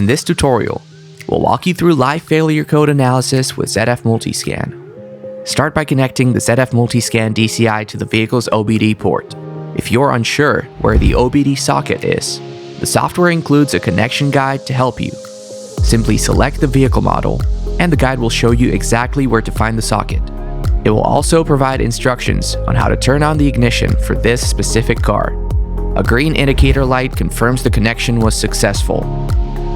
this tutorial, we'll walk you through live failure code analysis with ZF MultiScan. Start by connecting the ZF MultiScan DCI to the vehicle's OBD port. If you're unsure where the OBD socket is, the software includes a connection guide to help you. Simply select the vehicle model, and the guide will show you exactly where to find the socket. It will also provide instructions on how to turn on the ignition for this specific car. A green indicator light confirms the connection was successful.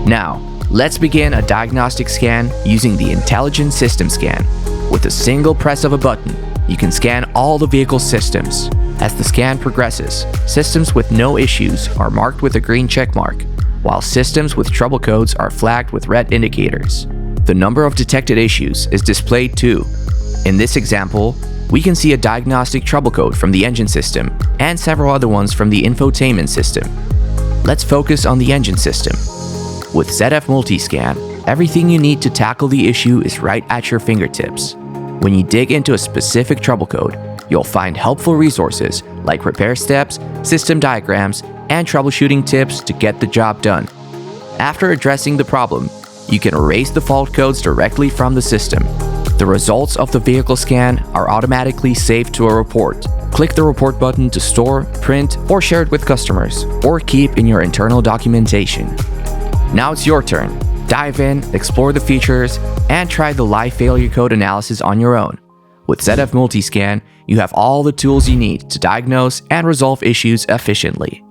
Now, let's begin a diagnostic scan using the Intelligent System Scan. With a single press of a button, you can scan all the vehicle systems. As the scan progresses, systems with no issues are marked with a green check mark, while systems with trouble codes are flagged with red indicators. The number of detected issues is displayed too. In this example, we can see a diagnostic trouble code from the engine system and several other ones from the infotainment system. Let's focus on the engine system. With ZF MultiScan, everything you need to tackle the issue is right at your fingertips. When you dig into a specific trouble code, you'll find helpful resources like repair steps, system diagrams, and troubleshooting tips to get the job done. After addressing the problem, you can erase the fault codes directly from the system. The results of the vehicle scan are automatically saved to a report. Click the report button to store, print, or share it with customers, or keep in your internal documentation. Now it's your turn. Dive in, explore the features, and try the live failure code analysis on your own. With ZF MultiScan, you have all the tools you need to diagnose and resolve issues efficiently.